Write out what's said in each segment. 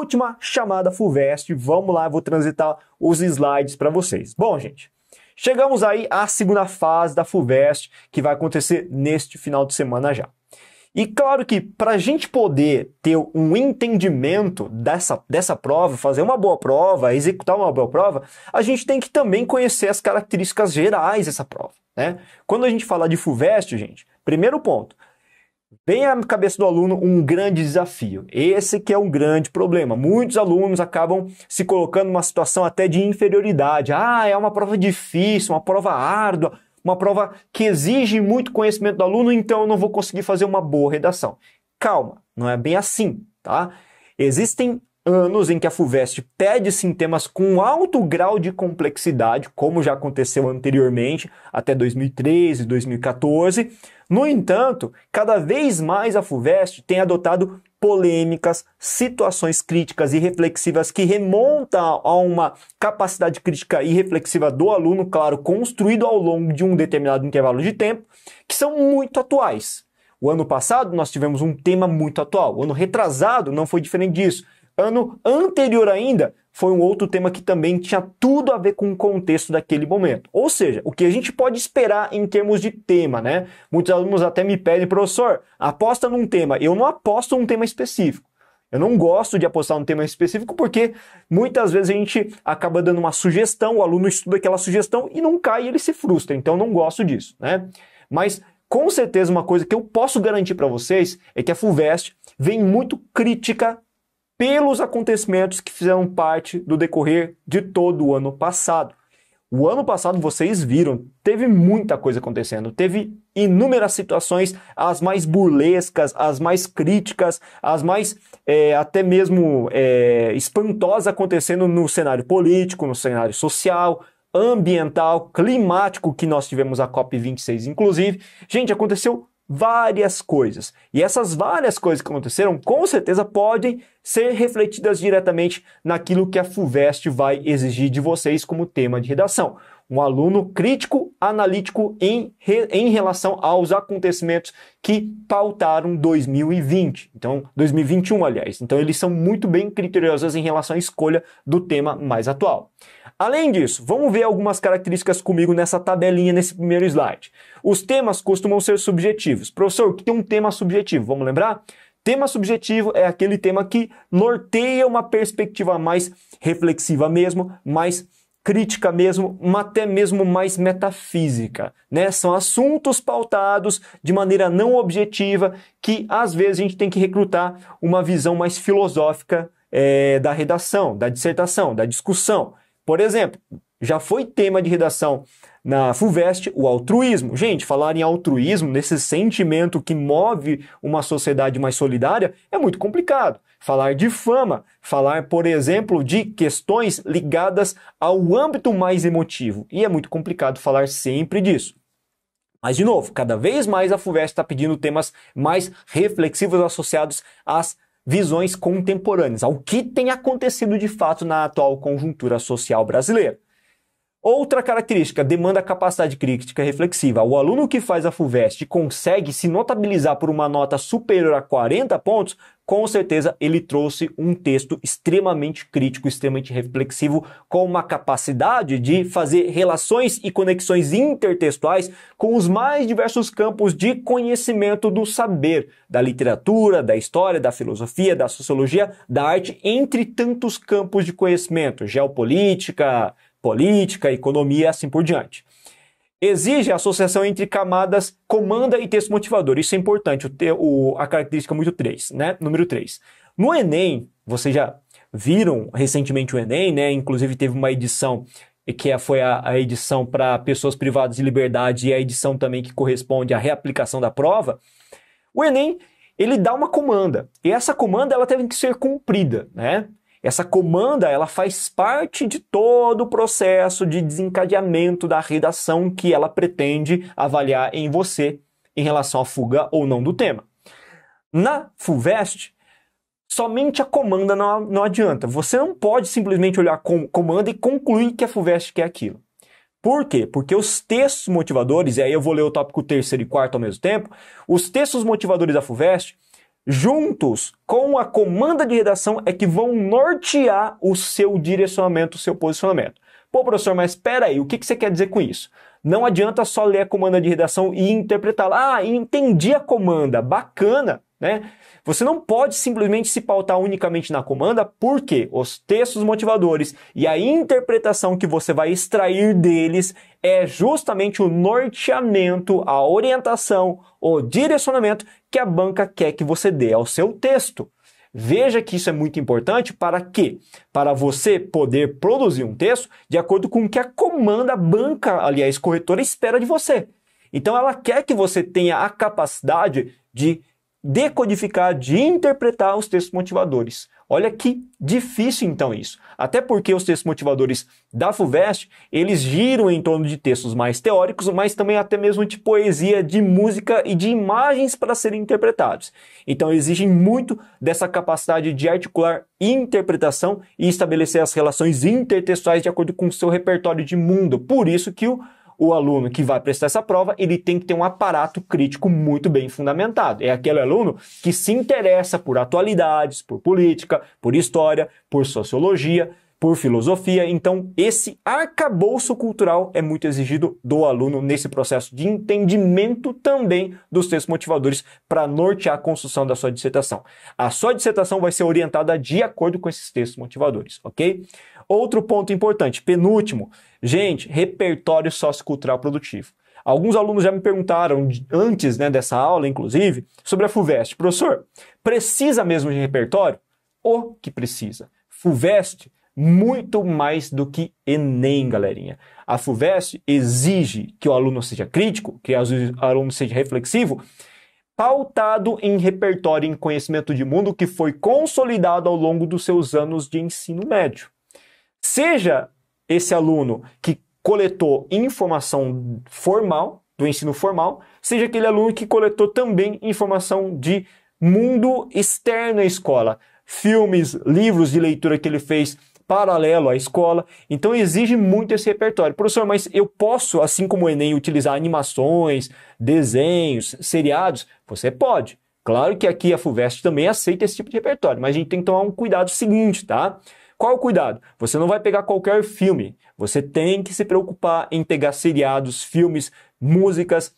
última chamada FUVEST. Vamos lá, vou transitar os slides para vocês. Bom, gente, chegamos aí à segunda fase da FUVEST, que vai acontecer neste final de semana já. E claro que para a gente poder ter um entendimento dessa prova, fazer uma boa prova, executar uma boa prova, a gente tem que também conhecer as características gerais dessa prova, né? Quando a gente fala de FUVEST, gente, primeiro ponto, vem à cabeça do aluno um grande desafio. Esse que é um grande problema. Muitos alunos acabam se colocando numa situação até de inferioridade. Ah, é uma prova difícil, uma prova árdua, uma prova que exige muito conhecimento do aluno, então eu não vou conseguir fazer uma boa redação. Calma, não é bem assim, tá? Existem anos em que a FUVEST pede sim temas com alto grau de complexidade, como já aconteceu anteriormente, até 2013, 2014. No entanto, cada vez mais a FUVEST tem adotado polêmicas, situações críticas e reflexivas que remontam a uma capacidade crítica e reflexiva do aluno, claro, construído ao longo de um determinado intervalo de tempo, que são muito atuais. O ano passado nós tivemos um tema muito atual, o ano retrasado não foi diferente disso. Ano anterior ainda foi um outro tema que também tinha tudo a ver com o contexto daquele momento. Ou seja, o que a gente pode esperar em termos de tema, né? Muitos alunos até me pedem, professor, aposta num tema. Eu não aposto num tema específico. Eu não gosto de apostar num tema específico porque muitas vezes a gente acaba dando uma sugestão, o aluno estuda aquela sugestão e não cai e ele se frustra. Então eu não gosto disso, né? Mas com certeza uma coisa que eu posso garantir para vocês é que a FUVEST vem muito crítica pelos acontecimentos que fizeram parte do decorrer de todo o ano passado. O ano passado, vocês viram, teve muita coisa acontecendo, teve inúmeras situações, as mais burlescas, as mais críticas, as mais até mesmo espantosas acontecendo no cenário político, no cenário social, ambiental, climático, que nós tivemos a COP26, inclusive. Gente, aconteceu várias coisas. E essas várias coisas que aconteceram, com certeza podem ser refletidas diretamente naquilo que a FUVEST vai exigir de vocês como tema de redação. Um aluno crítico, analítico em relação aos acontecimentos que pautaram 2020. Então, 2021, aliás. Então, eles são muito bem criteriosos em relação à escolha do tema mais atual. Além disso, vamos ver algumas características comigo nessa tabelinha, nesse primeiro slide. Os temas costumam ser subjetivos. Professor, o que é um tema subjetivo? Vamos lembrar? Tema subjetivo é aquele tema que norteia uma perspectiva mais reflexiva mesmo, mais crítica mesmo, até mesmo mais metafísica, né? São assuntos pautados de maneira não objetiva que às vezes a gente tem que recrutar uma visão mais filosófica da redação, da dissertação, da discussão. Por exemplo, já foi tema de redação na FUVEST o altruísmo. Gente, falar em altruísmo, nesse sentimento que move uma sociedade mais solidária, é muito complicado. Falar de fama, falar, por exemplo, de questões ligadas ao âmbito mais emotivo. E é muito complicado falar sempre disso. Mas, de novo, cada vez mais a FUVEST está pedindo temas mais reflexivos associados às visões contemporâneas, ao que tem acontecido de fato na atual conjuntura social brasileira. Outra característica, demanda capacidade crítica reflexiva. O aluno que faz a FUVEST consegue se notabilizar por uma nota superior a 40 pontos, com certeza ele trouxe um texto extremamente crítico, extremamente reflexivo, com uma capacidade de fazer relações e conexões intertextuais com os mais diversos campos de conhecimento do saber, da literatura, da história, da filosofia, da sociologia, da arte, entre tantos campos de conhecimento, geopolítica, política, economia e assim por diante. Exige a associação entre camadas comanda e texto motivador. Isso é importante, a característica número 3. No Enem, vocês já viram recentemente o Enem, né? Inclusive teve uma edição que foi a edição para pessoas privadas de liberdade e a edição também que corresponde à reaplicação da prova. O Enem, ele dá uma comanda, e essa comanda ela tem que ser cumprida, né? Essa comanda, ela faz parte de todo o processo de desencadeamento da redação que ela pretende avaliar em você em relação à fuga ou não do tema. Na FUVEST, somente a comanda não adianta. Você não pode simplesmente olhar com comanda e concluir que a FUVEST quer aquilo. Por quê? Porque os textos motivadores, e aí eu vou ler o tópico 3º e 4º ao mesmo tempo, os textos motivadores da FUVEST juntos com a comanda de redação é que vão nortear o seu direcionamento, o seu posicionamento. Pô, professor, mas espera aí, o que você quer dizer com isso? Não adianta só ler a comanda de redação e interpretá-la. Ah, entendi a comanda, bacana, né? Você não pode simplesmente se pautar unicamente na comanda, porque os textos motivadores e a interpretação que você vai extrair deles é justamente o norteamento, a orientação, o direcionamento que a banca quer que você dê ao seu texto. Veja que isso é muito importante para quê? Para você poder produzir um texto de acordo com o que a comanda, a banca, aliás, corretora, espera de você. Então ela quer que você tenha a capacidade de decodificar, de interpretar os textos motivadores. Olha que difícil então isso. Até porque os textos motivadores da FUVEST, eles giram em torno de textos mais teóricos, mas também até mesmo de poesia, de música e de imagens para serem interpretados. Então exigem muito dessa capacidade de articular interpretação e estabelecer as relações intertextuais de acordo com o seu repertório de mundo. Por isso que o aluno que vai prestar essa prova, ele tem que ter um aparato crítico muito bem fundamentado. É aquele aluno que se interessa por atualidades, por política, por história, por sociologia, por filosofia. Então, esse arcabouço cultural é muito exigido do aluno nesse processo de entendimento também dos textos motivadores para nortear a construção da sua dissertação. A sua dissertação vai ser orientada de acordo com esses textos motivadores, ok? Outro ponto importante, penúltimo, gente, repertório sociocultural produtivo. Alguns alunos já me perguntaram, antes dessa aula, inclusive, sobre a FUVEST. Professor, precisa mesmo de repertório? O que precisa? FUVEST, muito mais do que Enem, galerinha. A FUVEST exige que o aluno seja crítico, que o aluno seja reflexivo, pautado em repertório, em conhecimento de mundo que foi consolidado ao longo dos seus anos de ensino médio. Seja esse aluno que coletou informação formal, do ensino formal, seja aquele aluno que coletou também informação de mundo externo à escola, filmes, livros de leitura que ele fez paralelo à escola. Então exige muito esse repertório. Professor, mas eu posso, assim como o Enem, utilizar animações, desenhos, seriados? Você pode. Claro que aqui a FUVEST também aceita esse tipo de repertório, mas a gente tem que tomar um cuidado seguinte, tá? Qual o cuidado? Você não vai pegar qualquer filme. Você tem que se preocupar em pegar seriados, filmes, músicas,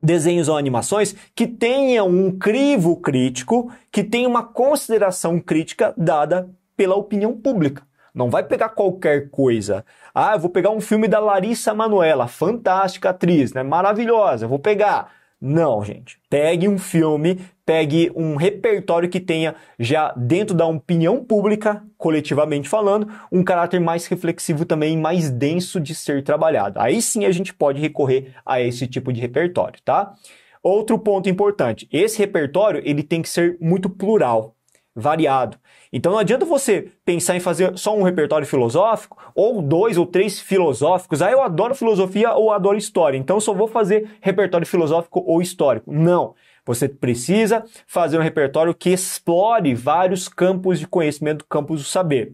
desenhos ou animações que tenham um crivo crítico, que tenham uma consideração crítica dada pela opinião pública. Não vai pegar qualquer coisa. Ah, eu vou pegar um filme da Larissa Manoela, fantástica atriz, né? Maravilhosa, eu vou pegar. Não, gente. Pegue um filme, pegue um repertório que tenha já dentro da opinião pública, coletivamente falando, um caráter mais reflexivo também, mais denso de ser trabalhado. Aí sim a gente pode recorrer a esse tipo de repertório, tá? Outro ponto importante, esse repertório ele tem que ser muito plural, variado. Então não adianta você pensar em fazer só um repertório filosófico, ou 2 ou 3 filosóficos. Ah, eu adoro filosofia ou adoro história, então eu só vou fazer repertório filosófico ou histórico. Não. Você precisa fazer um repertório que explore vários campos de conhecimento, campos do saber.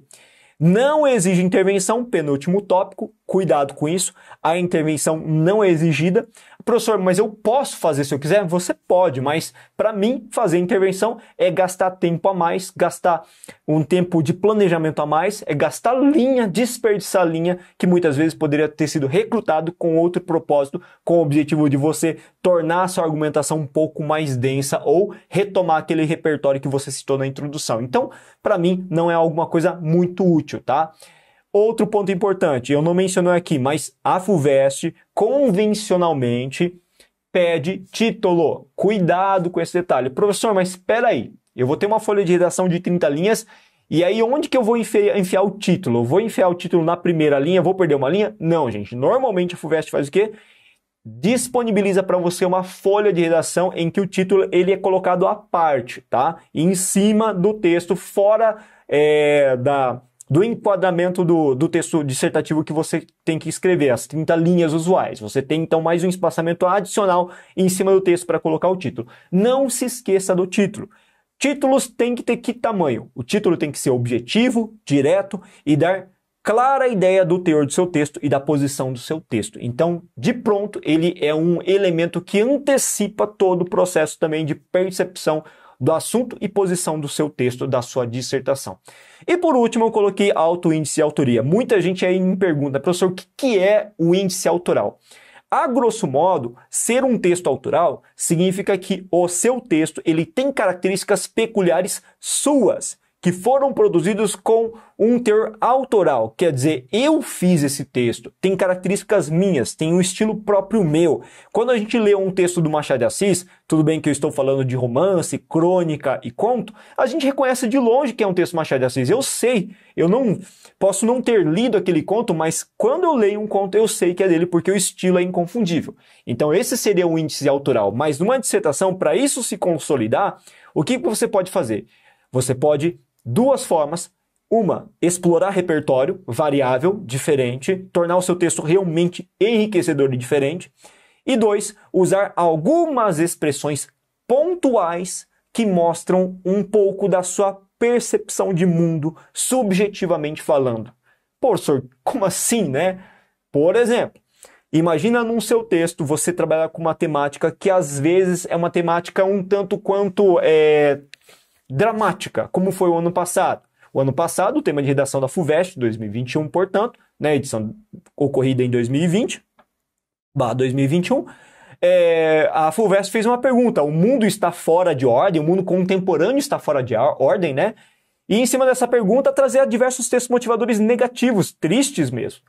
Não exige intervenção, penúltimo tópico, cuidado com isso, a intervenção não é exigida. Professor, mas eu posso fazer se eu quiser? Você pode, mas para mim fazer intervenção é gastar tempo a mais, gastar um tempo de planejamento a mais, é gastar linha, desperdiçar linha, que muitas vezes poderia ter sido recrutado com outro propósito, com o objetivo de você tornar a sua argumentação um pouco mais densa ou retomar aquele repertório que você citou na introdução. Então, para mim, não é alguma coisa muito útil, tá? Outro ponto importante, eu não mencionei aqui, mas a FUVEST convencionalmente pede título. Cuidado com esse detalhe. Professor, mas espera aí, eu vou ter uma folha de redação de 30 linhas e aí onde que eu vou enfiar o título? Eu vou enfiar o título na primeira linha, vou perder uma linha? Não, gente. Normalmente a FUVEST faz o quê? Disponibiliza para você uma folha de redação em que o título ele é colocado à parte, tá? Em cima do texto, fora do enquadramento do texto dissertativo que você tem que escrever, as 30 linhas usuais. Você tem, então, mais um espaçamento adicional em cima do texto para colocar o título. Não se esqueça do título. Títulos têm que ter que tamanho? O título tem que ser objetivo, direto e dar clara ideia do teor do seu texto e da posição do seu texto. Então, de pronto, ele é um elemento que antecipa todo o processo também de percepção do assunto e posição do seu texto, da sua dissertação. E por último, eu coloquei alto índice e autoria. Muita gente aí me pergunta, professor, o que é o índice autoral? A grosso modo, ser um texto autoral significa que o seu texto ele tem características peculiares suas, que foram produzidos com um teor autoral. Quer dizer, eu fiz esse texto, tem características minhas, tem um estilo próprio meu. Quando a gente lê um texto do Machado de Assis, tudo bem que eu estou falando de romance, crônica e conto, a gente reconhece de longe que é um texto do Machado de Assis. Eu sei, eu não posso não ter lido aquele conto, mas quando eu leio um conto eu sei que é dele porque o estilo é inconfundível. Então esse seria um índice autoral. Mas numa dissertação, para isso se consolidar, o que você pode fazer? Você pode duas formas. Uma, explorar repertório variável, diferente, tornar o seu texto realmente enriquecedor e diferente. E dois, usar algumas expressões pontuais que mostram um pouco da sua percepção de mundo, subjetivamente falando. Professor, como assim, né? Por exemplo, imagina num seu texto você trabalhar com uma temática que às vezes é uma temática um tanto quanto dramática, como foi o ano passado. O ano passado, o tema de redação da FUVEST 2021, portanto, né, edição ocorrida em 2020/2021, a FUVEST fez uma pergunta: o mundo está fora de ordem, o mundo contemporâneo está fora de ordem, né? E em cima dessa pergunta, trazer diversos textos motivadores negativos, tristes mesmo.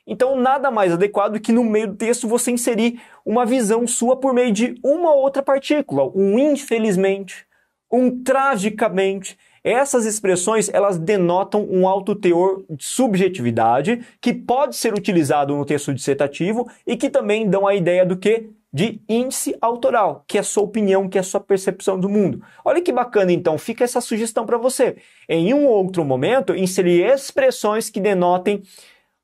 Então, nada mais adequado que no meio do texto você inserir uma visão sua por meio de uma ou outra partícula, um infelizmente, um tragicamente. Essas expressões, elas denotam um alto teor de subjetividade que pode ser utilizado no texto dissertativo e que também dão a ideia do quê? De índice autoral, que é a sua opinião, que é a sua percepção do mundo. Olha que bacana, então, fica essa sugestão para você. Em um outro momento, inserir expressões que denotem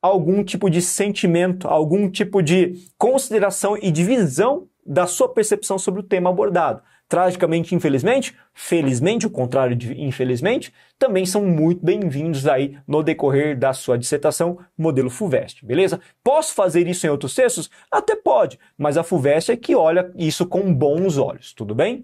algum tipo de sentimento, algum tipo de consideração e de visão da sua percepção sobre o tema abordado. Tragicamente, infelizmente, felizmente, o contrário de infelizmente, também são muito bem-vindos aí no decorrer da sua dissertação modelo FUVEST, beleza? Posso fazer isso em outros textos? Até pode, mas a FUVEST é que olha isso com bons olhos, tudo bem?